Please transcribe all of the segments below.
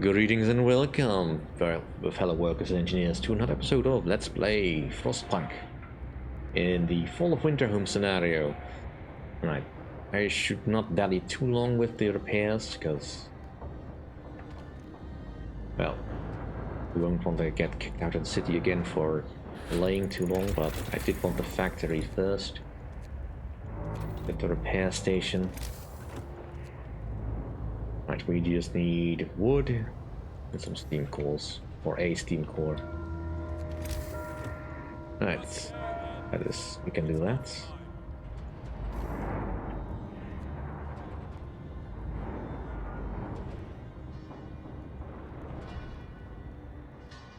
Greetings and welcome, fellow workers and engineers, to another episode of Let's Play Frostpunk in the Fall of Winterhome scenario. Right, I should not dally too long with the repairs, because, well, we won't want to get kicked out of the city again for delaying too long, but I did want the factory first. Get the repair station. Right, we just need wood and some steam cores, or a steam core. Right, that is, we can do that.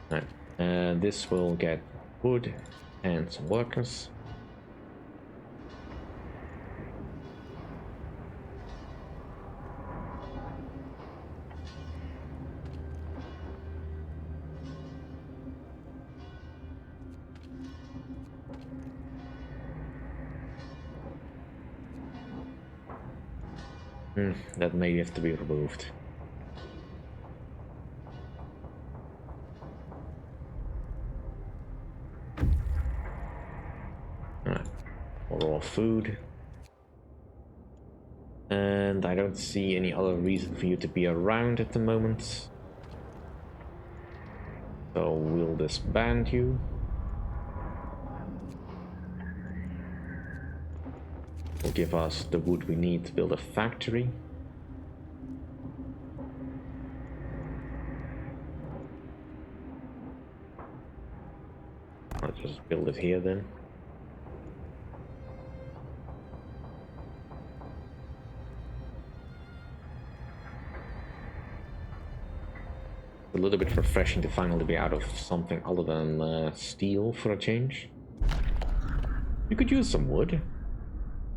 Right, and this will get wood and some workers. That may have to be removed. Right. More raw food. And I don't see any other reason for you to be around at the moment. So we'll disband you. Will give us the wood we need to build a factory. Let's just build it here then. A little bit refreshing to finally be out of something other than steel for a change. You could use some wood.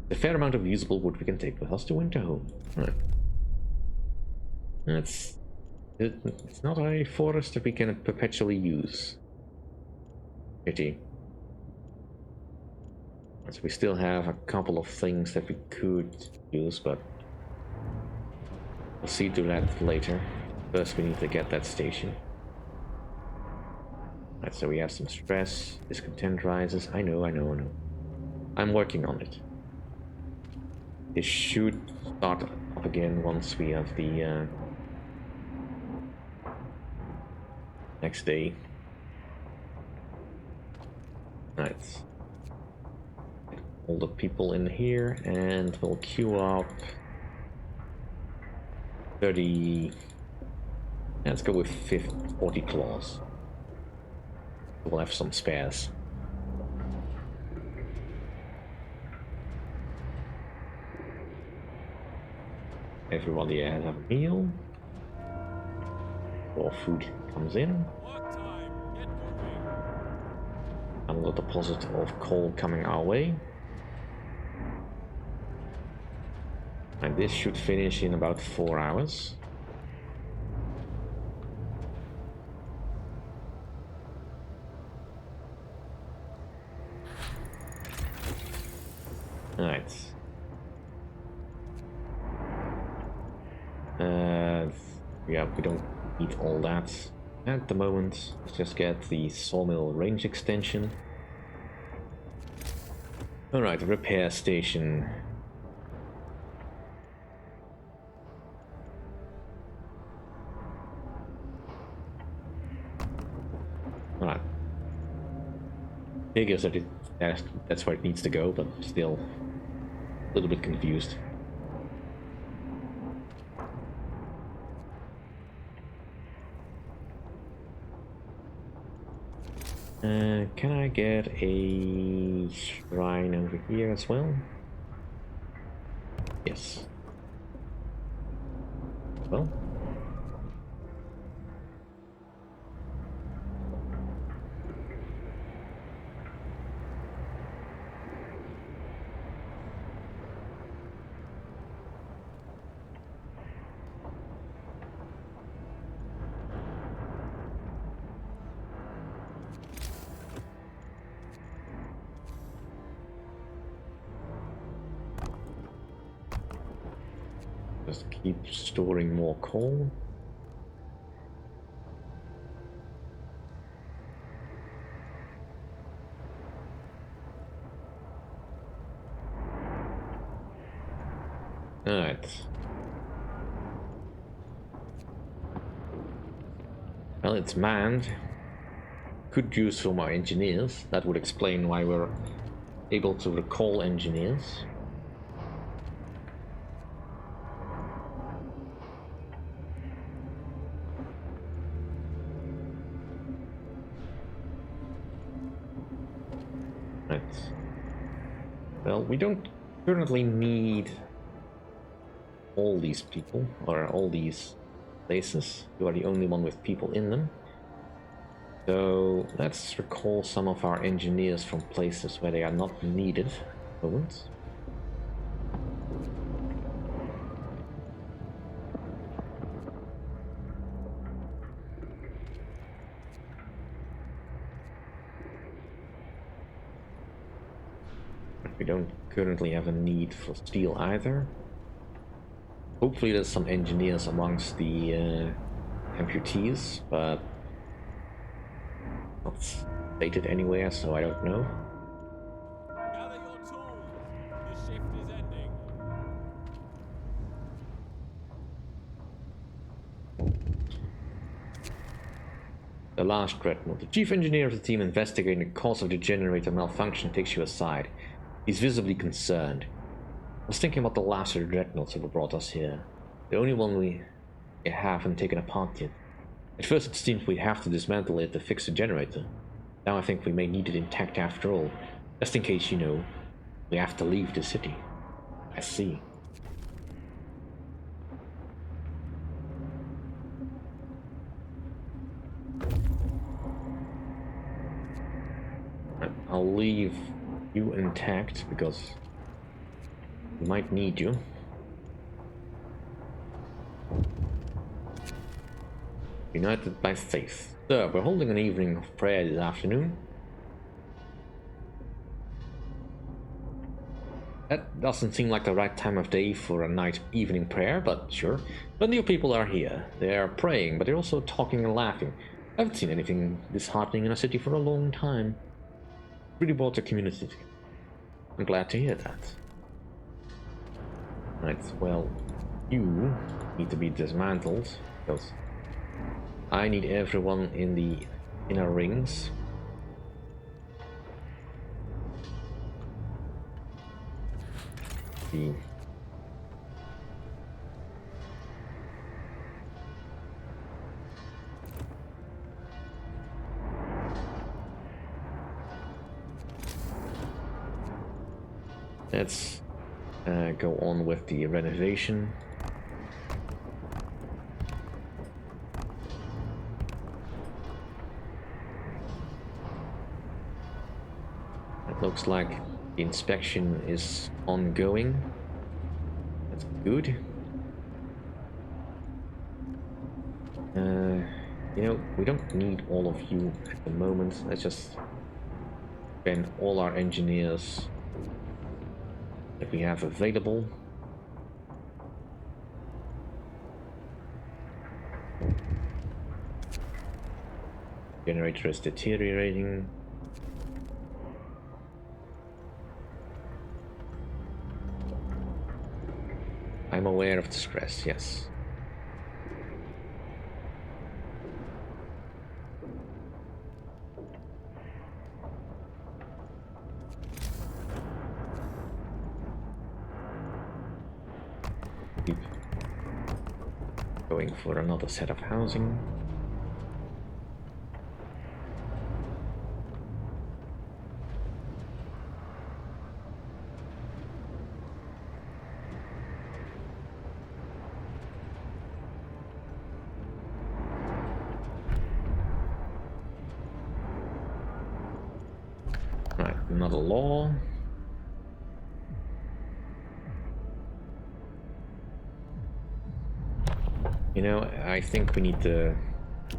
The fair amount of usable wood we can take with us to Winterhome. Right. It's not a forest that we can perpetually use. Pity. So we still have a couple of things that we could use, but we'll see to that later. First we need to get that station. Right, so we have some stress, discontent rises. I know. I'm working on it. It should start up again once we have the next day. Right. All the people in here, and we'll queue up 30. Let's go with 40 claws. We'll have some spares. Everybody has a meal. Raw food comes in. Another deposit of coal coming our way. And this should finish in about 4 hours. Alright. Yeah, we don't need all that at the moment. Let's just get the sawmill range extension. Alright, repair station. Alright. Figures that that's where it needs to go, but still a little bit confused. Can I get a shrine over here as well? Yes. Well. Just keep storing more coal. Right. Well, it's manned. Could use some more engineers. That would explain why we're able to recall engineers. Right. Well, we don't currently need all these people, or all these places. You are the only one with people in them. So let's recall some of our engineers from places where they are not needed at the moment. We don't currently have a need for steel either. Hopefully there's some engineers amongst the amputees, but not stated anywhere, so I don't know. Gather your tools. The shift is ending. The last dreadnought. The chief engineer of the team investigating the cause of the generator malfunction takes you aside. He's visibly concerned. I was thinking about the last of the dreadnoughts that brought us here. The only one we haven't taken apart yet. At first it seemed we'd have to dismantle it to fix the generator. Now I think we may need it intact after all. Just in case, you know, we have to leave the city. I see. I'll leave you intact because we might need you. United by faith. Sir, we're holding an evening of prayer this afternoon. That doesn't seem like the right time of day for a night evening prayer, but sure. Plenty of people are here. They are praying, but they're also talking and laughing. I haven't seen anything disheartening in a city for a long time. Really brought the community together. I'm glad to hear that. Right, well, you need to be dismantled, because I need everyone in the inner rings. The Let's go on with the renovation. It looks like the inspection is ongoing. That's good. You know, we don't need all of you at the moment. Let's just spend all our engineers that we have available. Generator is deteriorating. I'm aware of the stress, yes. Keep going for another set of housing. Right, another law. You know, I think we need to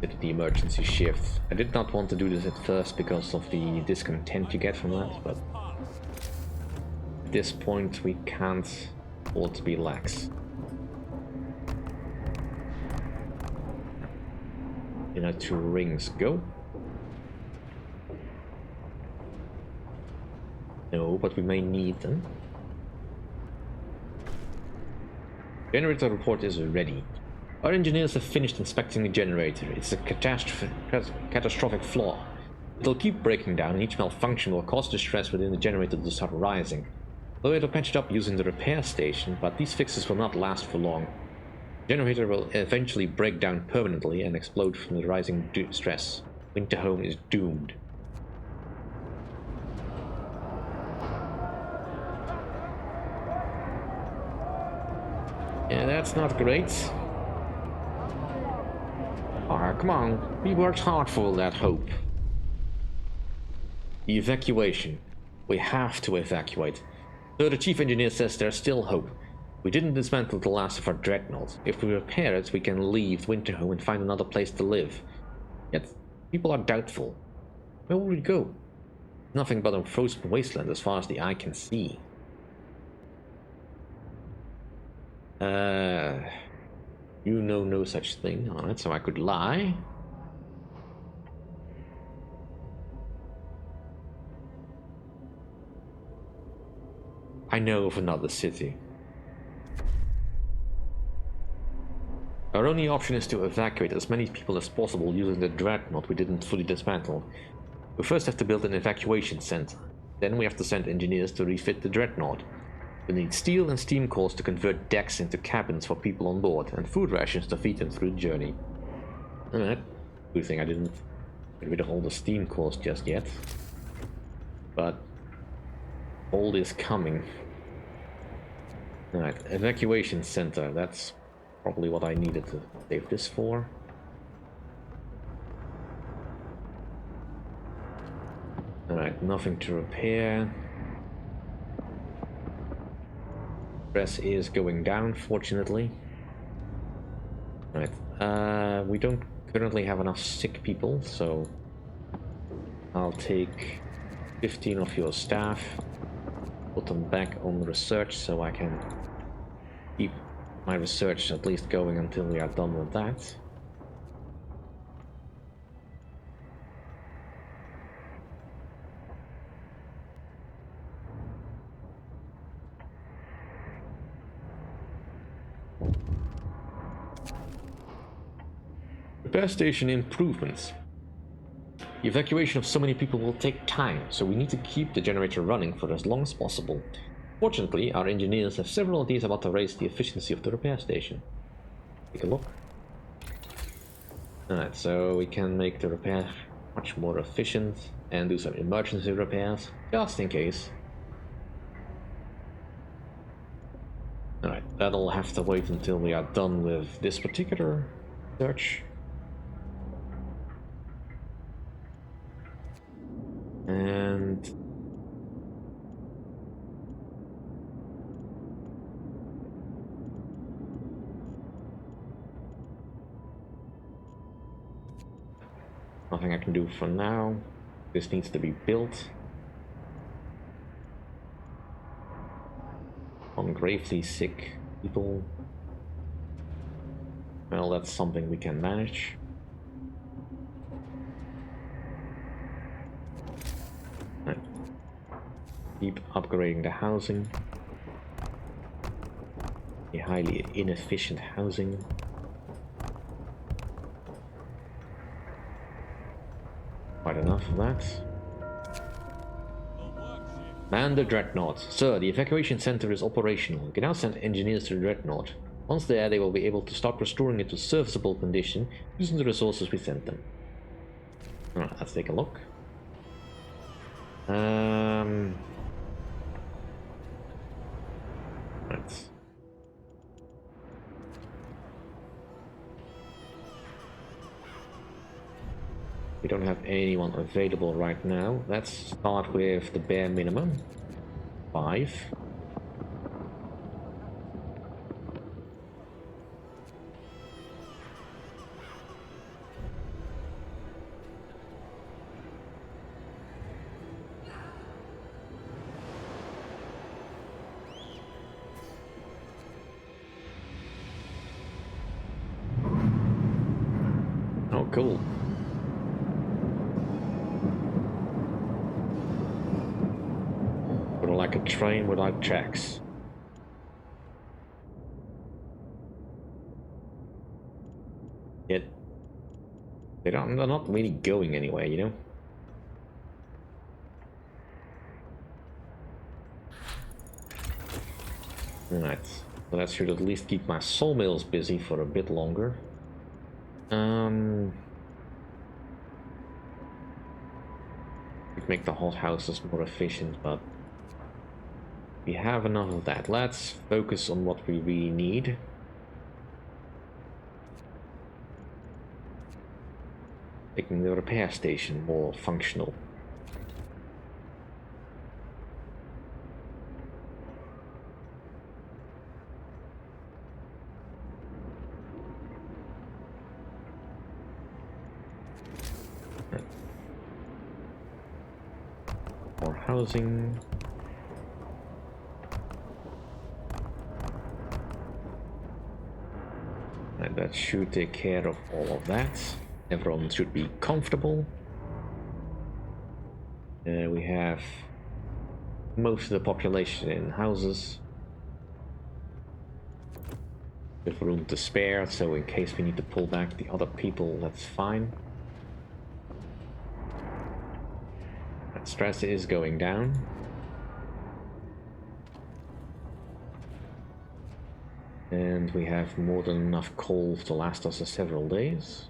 did the emergency shift. I did not want to do this at first because of the discontent you get from that, but at this point we can't afford to be lax. You know, 2 rings go. No, but we may need them. Generator report is ready. Our engineers have finished inspecting the generator. It's a catastrophic flaw. It'll keep breaking down, and each malfunction will cause the stress within the generator to start rising. Though it'll patch it up using the repair station, but these fixes will not last for long. The generator will eventually break down permanently and explode from the rising stress. Winterhome is doomed. Yeah, that's not great. Ah, come on. We worked hard for all that hope. The evacuation. We have to evacuate. Though the chief engineer says there's still hope. We didn't dismantle the last of our dreadnoughts. If we repair it, we can leave Winterhome and find another place to live. Yet, people are doubtful. Where will we go? Nothing but a frozen wasteland as far as the eye can see. You know no such thing. Alright, so I could lie. I know of another city. Our only option is to evacuate as many people as possible using the dreadnought we didn't fully dismantle. We first have to build an evacuation center. Then we have to send engineers to refit the dreadnought. We need steel and steam cores to convert decks into cabins for people on board, and food rations to feed them through the journey. Alright. Good thing I didn't get rid of all the steam cores just yet. But all is coming. Alright, evacuation center. That's probably what I needed to save this for. Alright, nothing to repair. Stress is going down, fortunately. Alright, we don't currently have enough sick people, so I'll take 15 of your staff, put them back on research so I can keep my research at least going until we are done with that. Repair station improvements. The evacuation of so many people will take time, so we need to keep the generator running for as long as possible. Fortunately, our engineers have several ideas about to raise the efficiency of the repair station. Take a look. Alright, so we can make the repair much more efficient and do some emergency repairs, just in case. Alright, that'll have to wait until we are done with this particular search. And nothing I can do for now. This needs to be built. On gravely sick people. Well, that's something we can manage. Keep upgrading the housing. A highly inefficient housing. Quite enough of that. Man the dreadnought. Sir, the evacuation center is operational. You can now send engineers to the dreadnought. Once there, they will be able to start restoring it to serviceable condition using the resources we sent them. Alright, let's take a look. Right. We don't have anyone available right now. Let's start with the bare minimum. 5. Oh, cool. Sort of like a train without tracks. Yet they're not really going anywhere, you know? Alright, so that should at least keep my sawmills busy for a bit longer. Could make the hot houses more efficient, but we have enough of that. Let's focus on what we really need. Making the repair station more functional. More housing. And that should take care of all of that. Everyone should be comfortable. We have most of the population in houses. With room to spare, so in case we need to pull back the other people, that's fine. That stress is going down. And we have more than enough coal to last us several days.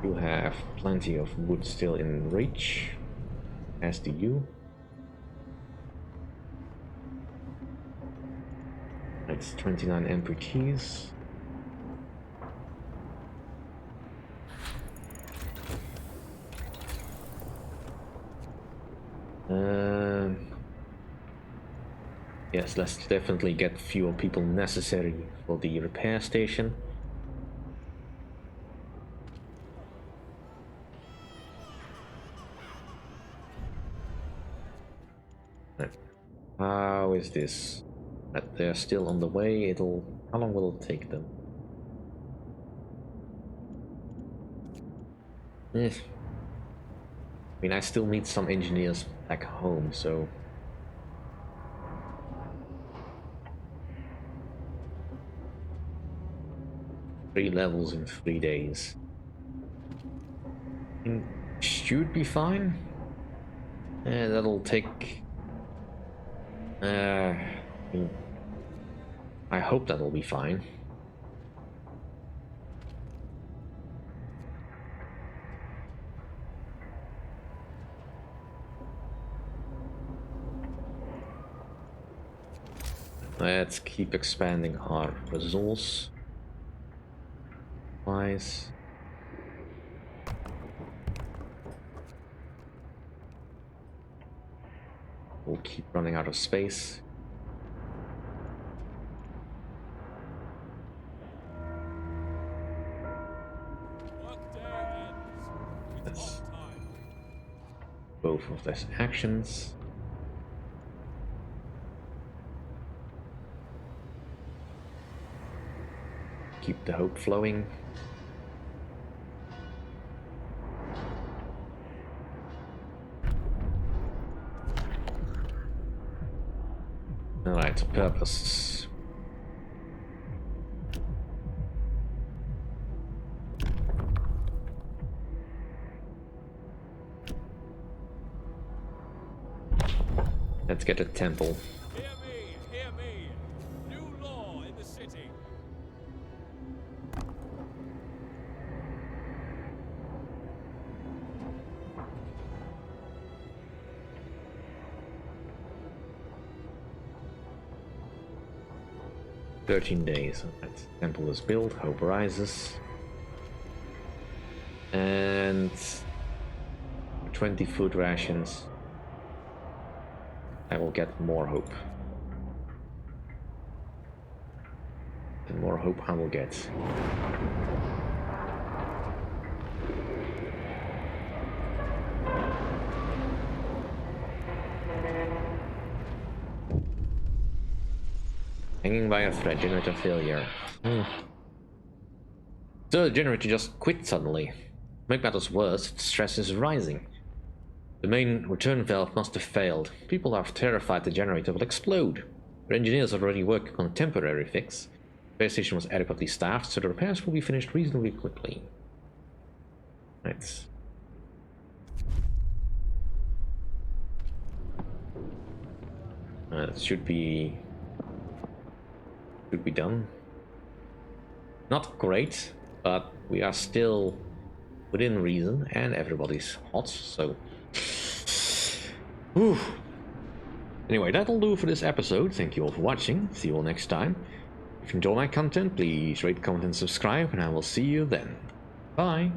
You have plenty of wood still in reach, as do you. That's 29 amputees. Yes, let's definitely get fewer people necessary for the repair station. How is this? They're still on the way. How long will it take them? I mean, I still need some engineers back home, so... Three levels in 3 days. Should be fine. That'll take... I hope that'll be fine. Let's keep expanding our resource wise. We'll keep running out of space. That's both of these actions. Keep the hope flowing. Alright, purpose. Let's get a temple. Hear me, hear me. New law in the city. "13 days. That temple is built, hope rises. And 20 food rations. I will get more hope. And more hope I will get. Hanging by a thread, generator failure. So the generator just quit suddenly. Make matters worse, stress is rising. The main return valve must have failed. People are terrified the generator will explode. Our engineers are already working on a temporary fix. The repair station was adequately staffed, so the repairs will be finished reasonably quickly. Right. It should be done. Not great, but we are still within reason, and everybody's hot, so. Whew. Anyway, that'll do for this episode. Thank you all for watching. See you all next time. If you enjoy my content, please rate, comment, and subscribe, and I will see you then. Bye.